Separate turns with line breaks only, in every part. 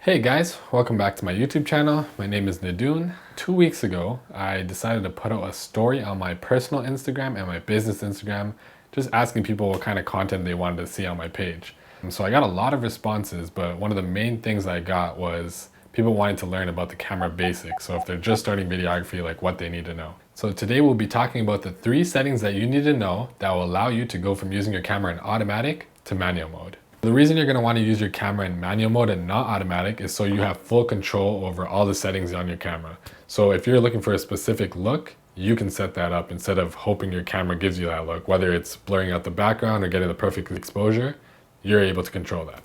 Hey guys, welcome back to my YouTube channel. My name is Nadoon. 2 weeks ago, I decided to put out a story on my personal Instagram and my business Instagram, just asking people what kind of content they wanted to see on my page. And so I got a lot of responses, but one of the main things I got was people wanting to learn about the camera basics. So if they're just starting videography, like what they need to know. So today we'll be talking about the 3 settings that you need to know that will allow you to go from using your camera in automatic to manual mode. The reason you're going to want to use your camera in manual mode and not automatic is so you have full control over all the settings on your camera. So if you're looking for a specific look, you can set that up instead of hoping your camera gives you that look. Whether it's blurring out the background or getting the perfect exposure, you're able to control that.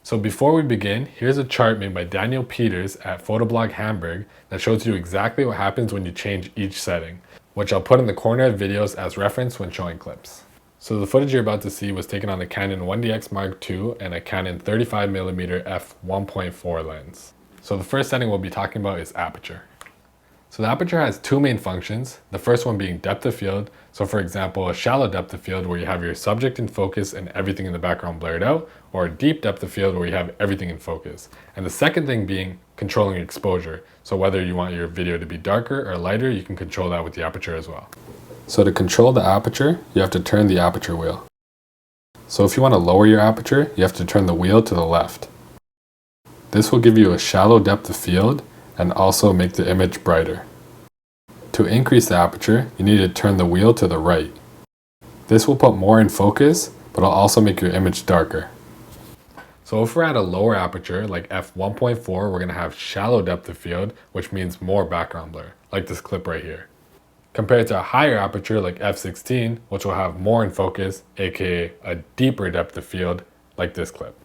So before we begin, here's a chart made by Daniel Peters at Photoblog Hamburg that shows you exactly what happens when you change each setting, which I'll put in the corner of videos as reference when showing clips. So the footage you're about to see was taken on the Canon 1DX Mark II and a Canon 35mm f1.4 lens. So the first setting we'll be talking about is aperture. So the aperture has 2 main functions, the first one being depth of field. So for example, a shallow depth of field where you have your subject in focus and everything in the background blurred out, or a deep depth of field where you have everything in focus. And the second thing being controlling exposure. So whether you want your video to be darker or lighter, you can control that with the aperture as well. So to control the aperture, you have to turn the aperture wheel. So if you want to lower your aperture, you have to turn the wheel to the left. This will give you a shallow depth of field and also make the image brighter. To increase the aperture, you need to turn the wheel to the right. This will put more in focus, but it'll also make your image darker. So if we're at a lower aperture, like f1.4, we're going to have shallow depth of field, which means more background blur, like this clip right here. Compared to a higher aperture like f16, which will have more in focus, aka a deeper depth of field, like this clip.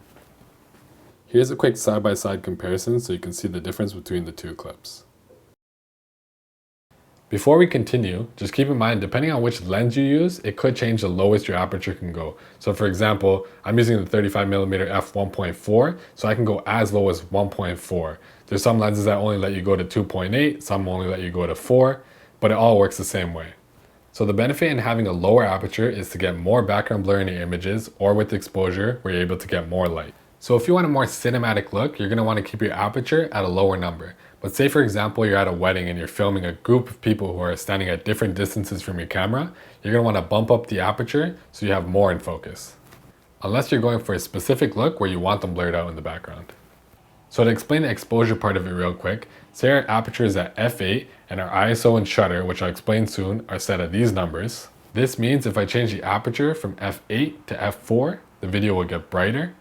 Here's a quick side-by-side comparison so you can see the difference between the 2 clips. Before we continue, just keep in mind, depending on which lens you use, it could change the lowest your aperture can go. So for example, I'm using the 35mm f1.4, so I can go as low as 1.4. There's some lenses that only let you go to 2.8, some only let you go to 4, but it all works the same way. So the benefit in having a lower aperture is to get more background blur in your images, or with exposure where you're able to get more light. So if you want a more cinematic look, you're going to want to keep your aperture at a lower number. But say for example you're at a wedding and you're filming a group of people who are standing at different distances from your camera, you're going to want to bump up the aperture so you have more in focus. Unless you're going for a specific look where you want them blurred out in the background. So to explain the exposure part of it real quick, say our aperture is at f8 and our ISO and shutter, which I'll explain soon, are set at these numbers. This means if I change the aperture from f8 to f4, the video will get brighter.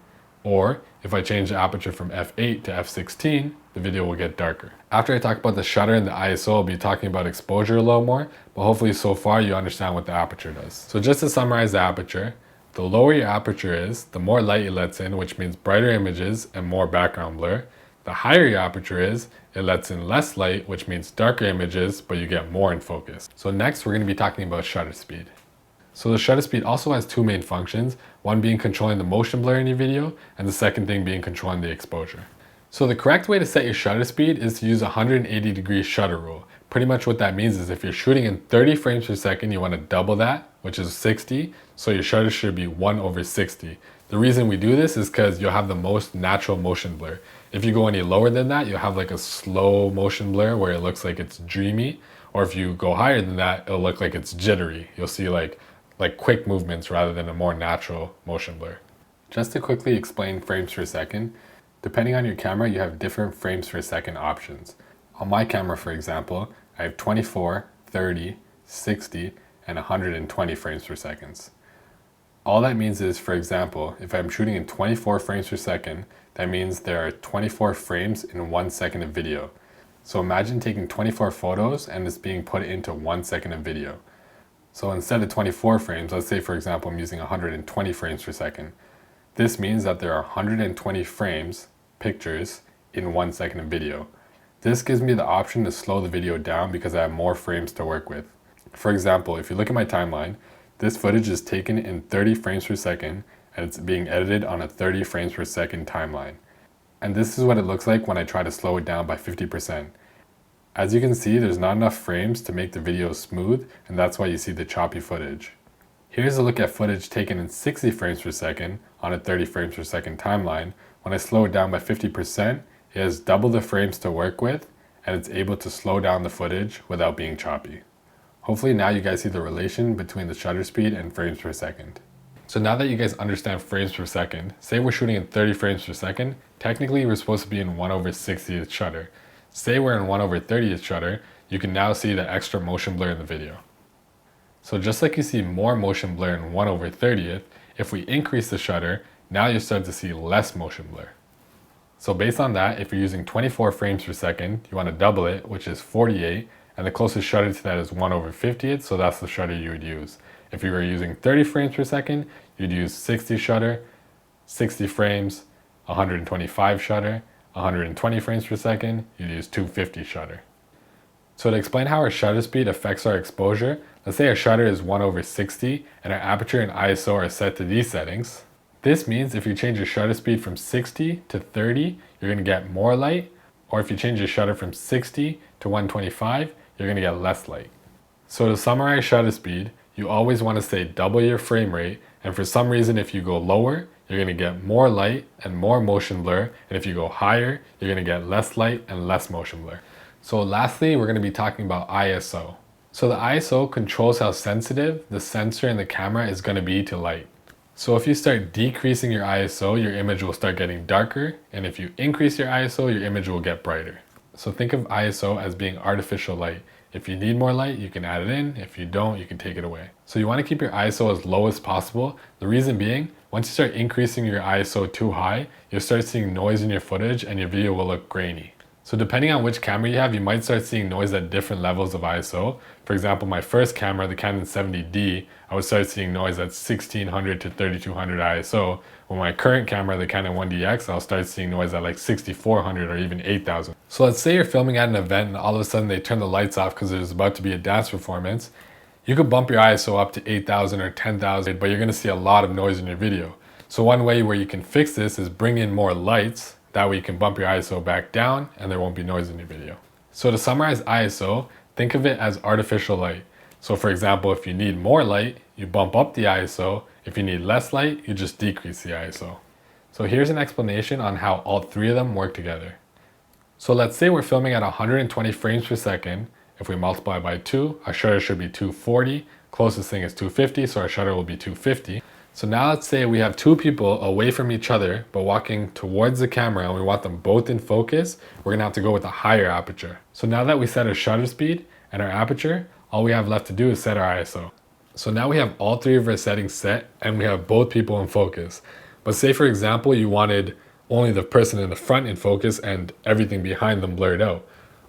Or if I change the aperture from f8 to f16, the video will get darker. After I talk about the shutter and the ISO, I'll be talking about exposure a little more, but hopefully so far you understand what the aperture does. So just to summarize the aperture, the lower your aperture is, the more light it lets in, which means brighter images and more background blur. The higher your aperture is, it lets in less light, which means darker images, but you get more in focus. So next, we're going to be talking about shutter speed. So the shutter speed also has 2 main functions, one being controlling the motion blur in your video, and the second thing being controlling the exposure. So the correct way to set your shutter speed is to use a 180-degree shutter rule. Pretty much what that means is if you're shooting in 30 frames per second, you want to double that, which is 60, so your shutter should be 1/60. The reason we do this is because you'll have the most natural motion blur. If you go any lower than that, you'll have like a slow motion blur where it looks like it's dreamy, or if you go higher than that, it'll look like it's jittery. You'll see like quick movements rather than a more natural motion blur. Just to quickly explain frames per second, depending on your camera, you have different frames per second options. On my camera, for example, I have 24, 30, 60, and 120 frames per second. All that means is, for example, if I'm shooting in 24 frames per second, that means there are 24 frames in 1 second of video. So imagine taking 24 photos and it's being put into 1 second of video. So instead of 24 frames, let's say for example I'm using 120 frames per second. This means that there are 120 frames, pictures, in 1 second of video. This gives me the option to slow the video down because I have more frames to work with. For example, if you look at my timeline, this footage is taken in 30 frames per second and it's being edited on a 30 frames per second timeline. And this is what it looks like when I try to slow it down by 50%. As you can see, there's not enough frames to make the video smooth, and that's why you see the choppy footage. Here's a look at footage taken in 60 frames per second on a 30 frames per second timeline. When I slow it down by 50%, it has double the frames to work with, and it's able to slow down the footage without being choppy. Hopefully now you guys see the relation between the shutter speed and frames per second. So now that you guys understand frames per second, say we're shooting in 30 frames per second, technically we're supposed to be in 1/60th shutter. Say we're in 1/30th shutter, you can now see the extra motion blur in the video. So just like you see more motion blur in 1/30th, if we increase the shutter, now you start to see less motion blur. So based on that, if you're using 24 frames per second, you want to double it, which is 48, and the closest shutter to that is 1/50th, so that's the shutter you would use. If you were using 30 frames per second, you'd use 60 shutter, 60 frames, 125 shutter, 120 frames per second, you'd use 250 shutter. So to explain how our shutter speed affects our exposure, let's say our shutter is 1/60 and our aperture and ISO are set to these settings. This means if you change your shutter speed from 60 to 30, you're going to get more light, or if you change your shutter from 60 to 125, you're going to get less light. So to summarize shutter speed, you always want to say double your frame rate, and for some reason if you go lower, you're going to get more light and more motion blur, and if you go higher, you're going to get less light and less motion blur. So lastly, we're going to be talking about ISO. So the ISO controls how sensitive the sensor in the camera is going to be to light. So if you start decreasing your ISO, your image will start getting darker, and if you increase your ISO, your image will get brighter. So think of ISO as being artificial light. If you need more light, you can add it in. If you don't, you can take it away. So you want to keep your ISO as low as possible. The reason being, once you start increasing your ISO too high, you'll start seeing noise in your footage and your video will look grainy. So depending on which camera you have, you might start seeing noise at different levels of ISO. For example, my first camera, the Canon 70D, I would start seeing noise at 1600 to 3200 ISO. With my current camera, the Canon 1DX, I'll start seeing noise at like 6400 or even 8000. So let's say you're filming at an event and all of a sudden they turn the lights off because there's about to be a dance performance. You could bump your ISO up to 8000 or 10,000, but you're going to see a lot of noise in your video. So one way where you can fix this is bring in more lights. That way you can bump your ISO back down and there won't be noise in your video. So to summarize ISO, think of it as artificial light. So for example, if you need more light, you bump up the ISO. If you need less light, you just decrease the ISO. So here's an explanation on how all three of them work together. So let's say we're filming at 120 frames per second. If we multiply by 2, our shutter should be 240. Closest thing is 250, so our shutter will be 250. So now let's say we have two people away from each other, but walking towards the camera and we want them both in focus, we're gonna have to go with a higher aperture. So now that we set our shutter speed and our aperture, all we have left to do is set our ISO. So now we have all three of our settings set and we have both people in focus. But say for example, you wanted only the person in the front in focus and everything behind them blurred out.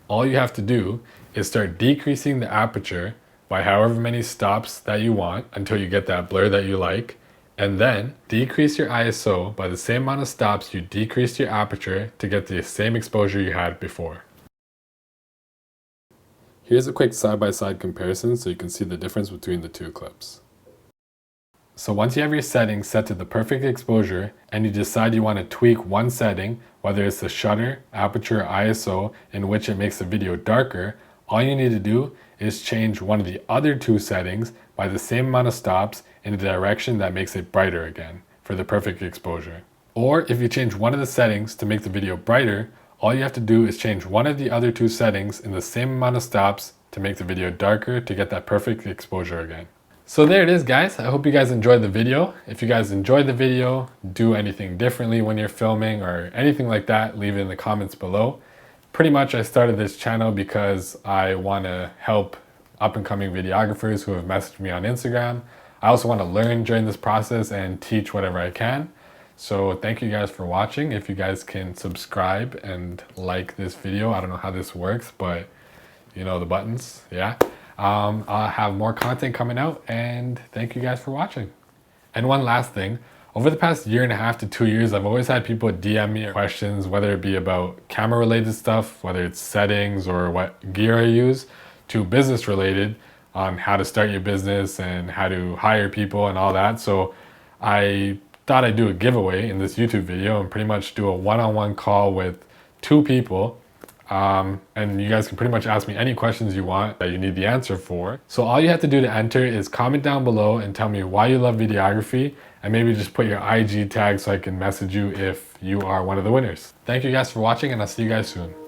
All you have to do is start decreasing the aperture by however many stops that you want until you get that blur that you like. And then decrease your ISO by the same amount of stops you decreased your aperture to get the same exposure you had before. Here's a quick side-by-side comparison so you can see the difference between the two clips. So once you have your settings set to the perfect exposure and you decide you want to tweak one setting, whether it's the shutter, aperture, or ISO, in which it makes the video darker, all you need to do is change one of the other two settings by the same amount of stops in a direction that makes it brighter again for the perfect exposure. Or if you change one of the settings to make the video brighter, all you have to do is change one of the other two settings in the same amount of stops to make the video darker to get that perfect exposure again. So there it is, guys. I hope you guys enjoyed the video. If you guys enjoyed the video, do anything differently when you're filming or anything like that, leave it in the comments below. Pretty much I started this channel because I want to help up-and-coming videographers who have messaged me on Instagram. I also want to learn during this process and teach whatever I can. So thank you guys for watching. If you guys can subscribe and like this video, I don't know how this works, but you know the buttons, yeah. I'll have more content coming out, and thank you guys for watching. And one last thing, over the past 1.5 to 2 years, I've always had people DM me questions, whether it be about camera related stuff, whether it's settings or what gear I use, to business related on how to start your business and how to hire people and all that. So I thought I'd do a giveaway in this YouTube video and pretty much do a one-on-one call with 2 people. And you guys can pretty much ask me any questions you want that you need the answer for. So all you have to do to enter is comment down below and tell me why you love videography, and maybe just put your IG tag so I can message you if you are one of the winners. Thank you guys for watching, and I'll see you guys soon.